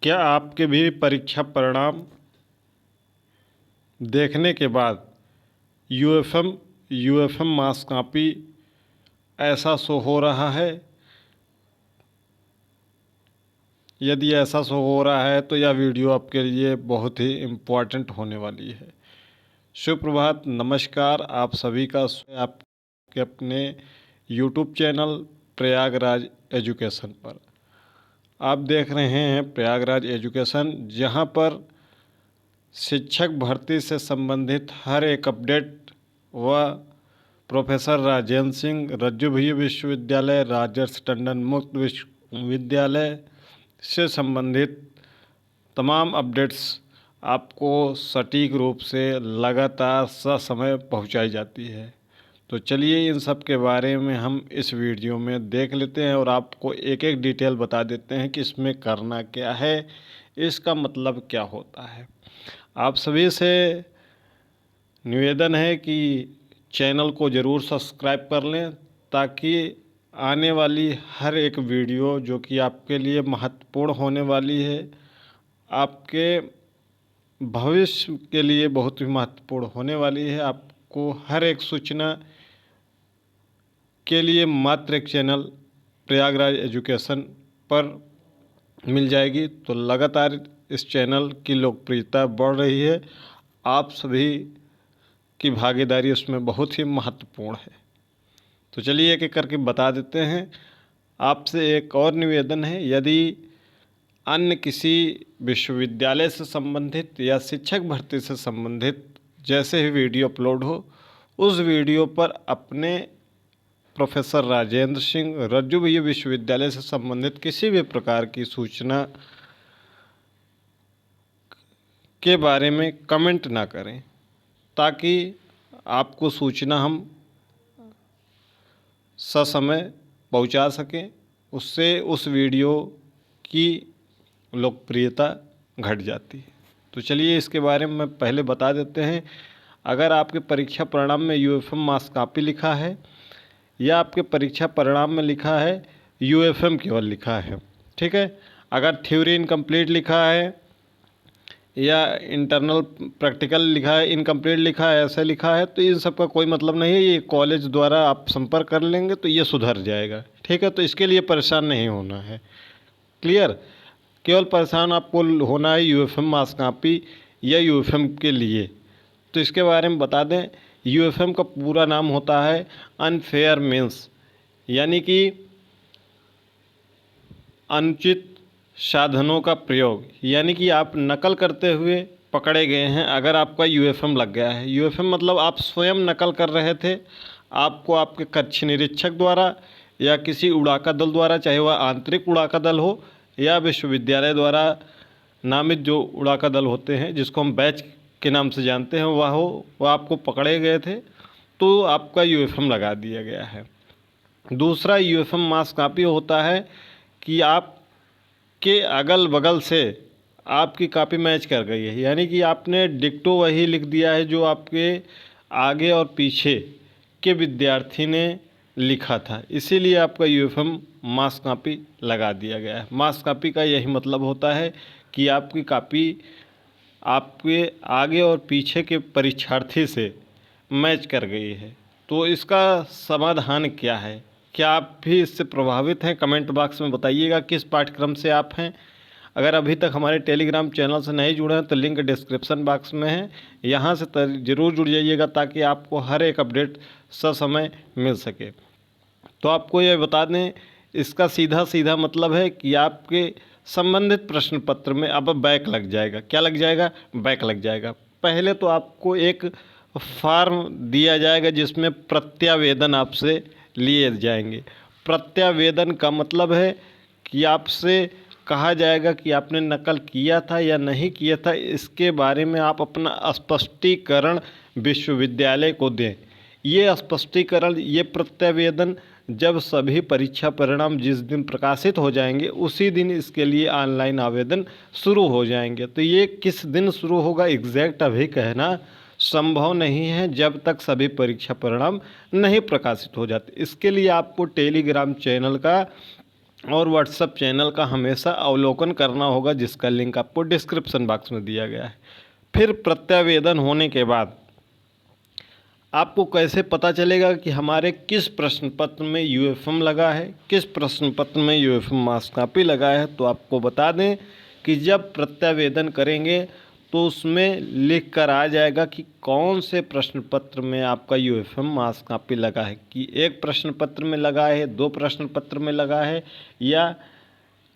क्या आपके भी परीक्षा परिणाम देखने के बाद यूएफएम मार्क्स कॉपी ऐसा शो हो रहा है? यदि ऐसा शो हो रहा है तो यह वीडियो आपके लिए बहुत ही इम्पोर्टेंट होने वाली है। सुप्रभात, नमस्कार आप सभी का आपके अपने यूट्यूब चैनल प्रयागराज एजुकेशन पर। आप देख रहे हैं प्रयागराज एजुकेशन, जहां पर शिक्षक भर्ती से संबंधित हर एक अपडेट व प्रोफेसर राजेंद्र सिंह रज्जू भैया विश्वविद्यालय, राजर्षि टंडन मुक्त विश्वविद्यालय से संबंधित तमाम अपडेट्स आपको सटीक रूप से लगातार ससमय पहुंचाई जाती है। तो चलिए इन सब के बारे में हम इस वीडियो में देख लेते हैं और आपको एक एक डिटेल बता देते हैं कि इसमें करना क्या है, इसका मतलब क्या होता है। आप सभी से निवेदन है कि चैनल को ज़रूर सब्सक्राइब कर लें, ताकि आने वाली हर एक वीडियो जो कि आपके लिए महत्वपूर्ण होने वाली है, आपके भविष्य के लिए बहुत ही महत्वपूर्ण होने वाली है, आपको हर एक सूचना के लिए मात्र एक चैनल प्रयागराज एजुकेशन पर मिल जाएगी। तो लगातार इस चैनल की लोकप्रियता बढ़ रही है, आप सभी की भागीदारी उसमें बहुत ही महत्वपूर्ण है। तो चलिए एक एक करके बता देते हैं। आपसे एक और निवेदन है, यदि अन्य किसी विश्वविद्यालय से संबंधित या शिक्षक भर्ती से संबंधित जैसे ही वीडियो अपलोड हो, उस वीडियो पर अपने प्रोफेसर राजेंद्र सिंह रज्जू भैया विश्वविद्यालय से संबंधित किसी भी प्रकार की सूचना के बारे में कमेंट ना करें, ताकि आपको सूचना हम ससमय पहुंचा सकें। उससे उस वीडियो की लोकप्रियता घट जाती है। तो चलिए इसके बारे में पहले बता देते हैं। अगर आपके परीक्षा परिणाम में यूएफएम मार्क्स कॉपी लिखा है या आपके परीक्षा परिणाम में लिखा है यूएफएम केवल लिखा है, ठीक है। अगर थ्योरी इनकम्प्लीट लिखा है या इंटरनल प्रैक्टिकल लिखा है, इनकम्प्लीट लिखा है, ऐसे लिखा है, तो इन सब का कोई मतलब नहीं है। ये कॉलेज द्वारा आप संपर्क कर लेंगे तो ये सुधर जाएगा, ठीक है। तो इसके लिए परेशान नहीं होना है, क्लियर। केवल परेशान आपको होना है यूएफएम मार्क्स कॉपी या यूएफएम के लिए। तो इसके बारे में बता दें, यूएफएम का पूरा नाम होता है अनफेयर मीन्स, यानी कि अनुचित साधनों का प्रयोग, यानी कि आप नकल करते हुए पकड़े गए हैं। अगर आपका यूएफएम लग गया है, यूएफएम मतलब आप स्वयं नकल कर रहे थे, आपको आपके कक्ष निरीक्षक द्वारा या किसी उड़ाका दल द्वारा, चाहे वह आंतरिक उड़ाका दल हो या विश्वविद्यालय द्वारा नामित जो उड़ाका दल होते हैं, जिसको हम बैच के नाम से जानते हैं, वह आपको पकड़े गए थे, तो आपका यूएफएम लगा दिया गया है। दूसरा यूएफएम मार्क्स कॉपी होता है कि आप के अगल बगल से आपकी कॉपी मैच कर गई है, यानी कि आपने डिक्टो वही लिख दिया है जो आपके आगे और पीछे के विद्यार्थी ने लिखा था, इसीलिए आपका यूएफएम मार्क्स कॉपी लगा दिया गया है। मार्क्स कॉपी का यही मतलब होता है कि आपकी कॉपी आपके आगे और पीछे के परीक्षार्थी से मैच कर गई है। तो इसका समाधान क्या है? क्या आप भी इससे प्रभावित हैं? कमेंट बॉक्स में बताइएगा किस पाठ्यक्रम से आप हैं। अगर अभी तक हमारे टेलीग्राम चैनल से नहीं जुड़े हैं तो लिंक डिस्क्रिप्शन बॉक्स में है, यहाँ से ज़रूर जुड़ जाइएगा, ताकि आपको हर एक अपडेट ससमय मिल सके। तो आपको यह बता दें, इसका सीधा सीधा मतलब है कि आपके संबंधित प्रश्न पत्र में अब बैक लग जाएगा। क्या लग जाएगा? बैक लग जाएगा। पहले तो आपको एक फॉर्म दिया जाएगा जिसमें प्रत्यावेदन आपसे लिए जाएंगे। प्रत्यावेदन का मतलब है कि आपसे कहा जाएगा कि आपने नकल किया था या नहीं किया था, इसके बारे में आप अपना स्पष्टीकरण विश्वविद्यालय को दें। ये स्पष्टीकरण, ये प्रत्यावेदन जब सभी परीक्षा परिणाम जिस दिन प्रकाशित हो जाएंगे, उसी दिन इसके लिए ऑनलाइन आवेदन शुरू हो जाएंगे। तो ये किस दिन शुरू होगा एग्जैक्ट अभी कहना संभव नहीं है, जब तक सभी परीक्षा परिणाम नहीं प्रकाशित हो जाते। इसके लिए आपको टेलीग्राम चैनल का और व्हाट्सएप चैनल का हमेशा अवलोकन करना होगा, जिसका लिंक आपको डिस्क्रिप्शन बॉक्स में दिया गया है। फिर प्रत्यावेदन होने के बाद आपको कैसे पता चलेगा कि हमारे किस प्रश्न पत्र में यूएफएम लगा है, किस प्रश्न पत्र में यूएफएम मार्क्स कॉपी लगा है। तो आपको बता दें कि जब प्रत्यावेदन करेंगे तो उसमें लिख कर आ जाएगा कि कौन से प्रश्न पत्र में आपका यूएफएम मार्क्स कॉपी लगा है, कि एक प्रश्न पत्र में लगा है, 2 प्रश्न पत्र में लगा है या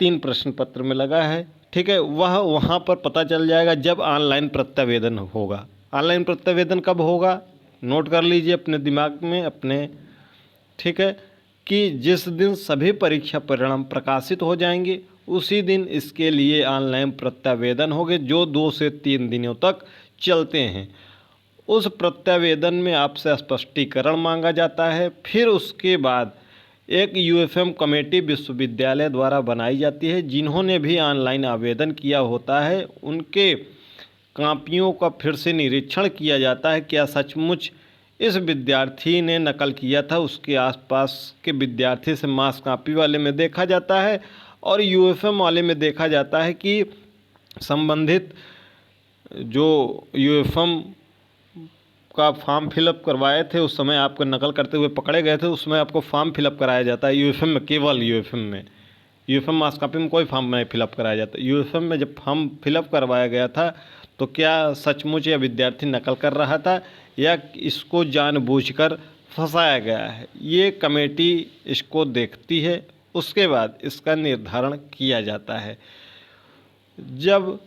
3 प्रश्न पत्र में लगा है। ठीक है, वह वहाँ पर पता चल जाएगा जब ऑनलाइन प्रत्यावेदन होगा। ऑनलाइन प्रत्यावेदन कब होगा, नोट कर लीजिए अपने दिमाग में अपने। ठीक है, कि जिस दिन सभी परीक्षा परिणाम प्रकाशित हो जाएंगे उसी दिन इसके लिए ऑनलाइन प्रत्यावेदन होंगे, जो 2 से 3 दिनों तक चलते हैं। उस प्रत्यावेदन में आपसे स्पष्टीकरण मांगा जाता है। फिर उसके बाद एक यूएफएम कमेटी विश्वविद्यालय द्वारा बनाई जाती है। जिन्होंने भी ऑनलाइन आवेदन किया होता है उनके कॉपियों का फिर से निरीक्षण किया जाता है, क्या सचमुच इस विद्यार्थी ने नकल किया था। उसके आसपास के विद्यार्थी से मार्क्स कॉपी वाले में देखा जाता है और यूएफएम वाले में देखा जाता है कि संबंधित जो यूएफएम का फॉर्म फिलअप करवाए थे उस समय आपको नकल करते हुए पकड़े गए थे, उसमें आपको फॉर्म फिलअप कराया जाता है यूएफएम में, केवल यूएफएम में। यूएफएम मार्क्स कॉपी में कोई फॉर्म नहीं फिलअप कराया जाता। यूएफएम में जब फॉर्म फिलअप करवाया गया था तो क्या सचमुच यह विद्यार्थी नकल कर रहा था या इसको जानबूझकर फंसाया गया है, ये कमेटी इसको देखती है। उसके बाद इसका निर्धारण किया जाता है। जब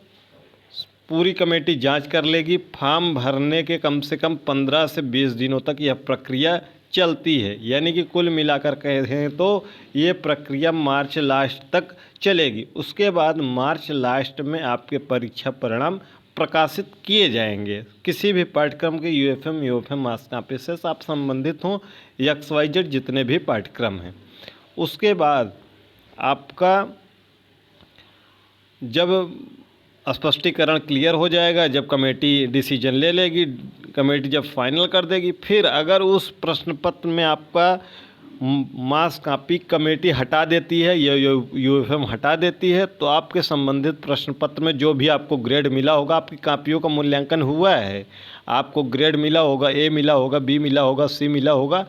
पूरी कमेटी जांच कर लेगी, फॉर्म भरने के कम से कम 15 से 20 दिनों तक यह प्रक्रिया चलती है, यानी कि कुल मिलाकर कहें तो ये प्रक्रिया मार्च लास्ट तक चलेगी। उसके बाद मार्च लास्ट में आपके परीक्षा परिणाम प्रकाशित किए जाएंगे। किसी भी पाठ्यक्रम के यूएफएम मार्क्स कॉपी से आप संबंधित हों, XYZ जितने भी पाठ्यक्रम हैं। उसके बाद आपका जब स्पष्टीकरण क्लियर हो जाएगा, जब कमेटी डिसीजन ले लेगी, कमेटी जब फाइनल कर देगी, फिर अगर उस प्रश्न पत्र में आपका मार्क्स कॉपी कमेटी हटा देती है या यूएफएम हटा देती है, तो आपके संबंधित प्रश्न पत्र में जो भी आपको ग्रेड मिला होगा, आपकी कॉपियों का मूल्यांकन हुआ है, आपको ग्रेड मिला होगा, A मिला होगा, B मिला होगा, C मिला होगा,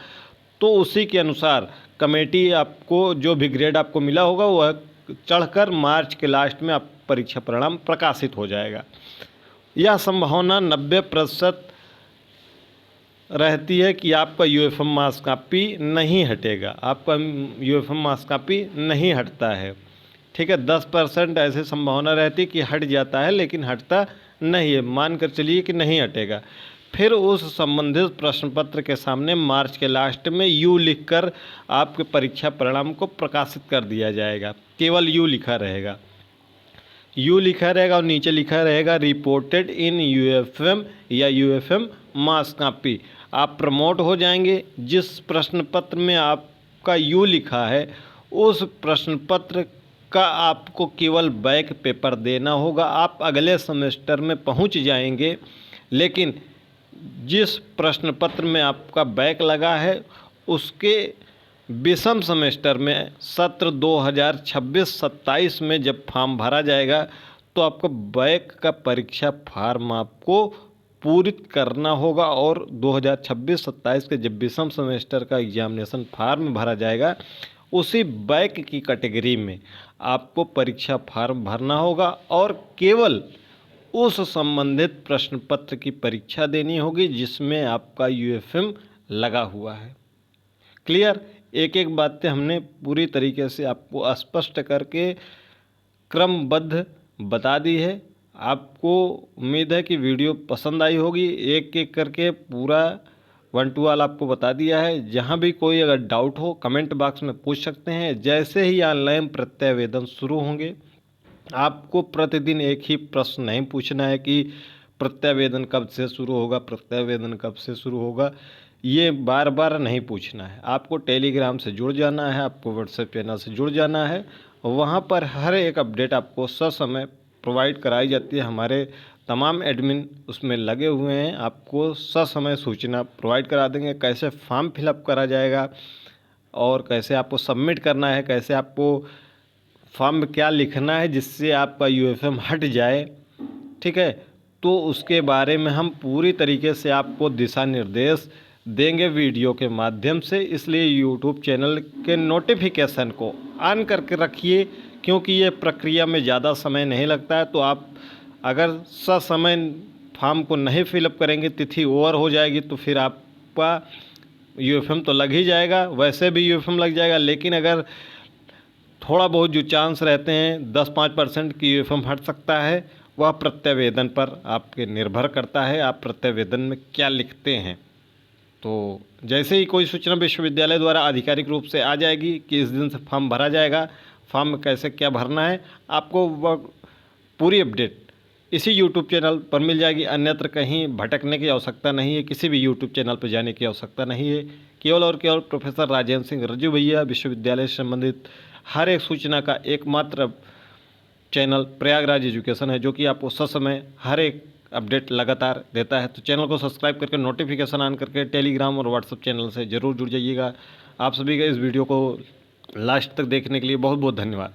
तो उसी के अनुसार कमेटी आपको जो भी ग्रेड आपको मिला होगा वह चढ़कर मार्च के लास्ट में आप परीक्षा परिणाम प्रकाशित हो जाएगा। यह संभावना 90% रहती है कि आपका यूएफएम मार्क्स कॉपी नहीं हटेगा, आपका यूएफएम मार्क्स कॉपी नहीं हटता है। ठीक है, 10% ऐसे संभावना रहती है कि हट जाता है, लेकिन हटता नहीं है, मान कर चलिए कि नहीं हटेगा। फिर उस संबंधित प्रश्न पत्र के सामने मार्च के लास्ट में यू लिखकर आपके परीक्षा परिणाम को प्रकाशित कर दिया जाएगा। केवल यू लिखा रहेगा, यू लिखा रहेगा और नीचे लिखा रहेगा रिपोर्टेड इन यूएफएम या यूएफएम मार्क्स कॉपी। आप प्रमोट हो जाएंगे। जिस प्रश्न पत्र में आपका यू लिखा है उस प्रश्न पत्र का आपको केवल बैक पेपर देना होगा। आप अगले सेमेस्टर में पहुंच जाएंगे, लेकिन जिस प्रश्न पत्र में आपका बैक लगा है उसके विषम सेमेस्टर में सत्र 2026-27 में जब फॉर्म भरा जाएगा तो आपको बैक का परीक्षा फॉर्म आपको पूरित करना होगा और 2026-27 के जब विषम सेमेस्टर का एग्जामिनेशन फॉर्म भरा जाएगा उसी बैक की कैटेगरी में आपको परीक्षा फॉर्म भरना होगा और केवल उस संबंधित प्रश्न पत्र की परीक्षा देनी होगी जिसमें आपका यूएफएम लगा हुआ है। क्लियर? एक एक बातें हमने पूरी तरीके से आपको स्पष्ट करके क्रमबद्ध बता दी है। आपको उम्मीद है कि वीडियो पसंद आई होगी। एक एक करके पूरा 1 to ऑल आपको बता दिया है। जहां भी कोई अगर डाउट हो कमेंट बॉक्स में पूछ सकते हैं। जैसे ही ऑनलाइन प्रत्यावेदन शुरू होंगे आपको प्रतिदिन एक ही प्रश्न नहीं पूछना है कि प्रत्यावेदन कब से शुरू होगा, प्रत्यावेदन कब से शुरू होगा, ये बार बार नहीं पूछना है। आपको टेलीग्राम से जुड़ जाना है, आपको व्हाट्सएप चैनल से जुड़ जाना है। वहाँ पर हर एक अपडेट आपको ससमय प्रोवाइड कराई जाती है। हमारे तमाम एडमिन उसमें लगे हुए हैं, आपको ससमय सूचना प्रोवाइड करा देंगे। कैसे फॉर्म फिलअप करा जाएगा और कैसे आपको सबमिट करना है, कैसे आपको फॉर्म में क्या लिखना है जिससे आपका यूएफएम हट जाए, ठीक है। तो उसके बारे में हम पूरी तरीके से आपको दिशा निर्देश देंगे वीडियो के माध्यम से। इसलिए यूट्यूब चैनल के नोटिफिकेशन को ऑन करके रखिए, क्योंकि ये प्रक्रिया में ज़्यादा समय नहीं लगता है। तो आप अगर ससमय फॉर्म को नहीं फिलअप करेंगे, तिथि ओवर हो जाएगी, तो फिर आपका यूएफएम तो लग ही जाएगा, वैसे भी यूएफएम लग जाएगा। लेकिन अगर थोड़ा बहुत जो चांस रहते हैं 10-5% की यूएफएम हट सकता है, वह प्रत्यावेदन पर आपके निर्भर करता है, आप प्रत्यावेदन में क्या लिखते हैं। तो जैसे ही कोई सूचना विश्वविद्यालय द्वारा आधिकारिक रूप से आ जाएगी कि इस दिन से फॉर्म भरा जाएगा, फॉर्म में कैसे क्या भरना है, आपको वह पूरी अपडेट इसी यूट्यूब चैनल पर मिल जाएगी। अन्यत्र कहीं भटकने की आवश्यकता नहीं है, किसी भी यूट्यूब चैनल पर जाने की आवश्यकता नहीं है। केवल और केवल प्रोफेसर राजेंद्र सिंह रज्जू भैया विश्वविद्यालय से संबंधित हर एक सूचना का एकमात्र चैनल प्रयागराज एजुकेशन है, जो कि आपको ससमय हर एक अपडेट लगातार देता है। तो चैनल को सब्सक्राइब करके नोटिफिकेशन ऑन करके टेलीग्राम और व्हाट्सएप चैनल से ज़रूर जुड़ जाइएगा। आप सभी का इस वीडियो को लास्ट तक देखने के लिए बहुत बहुत धन्यवाद।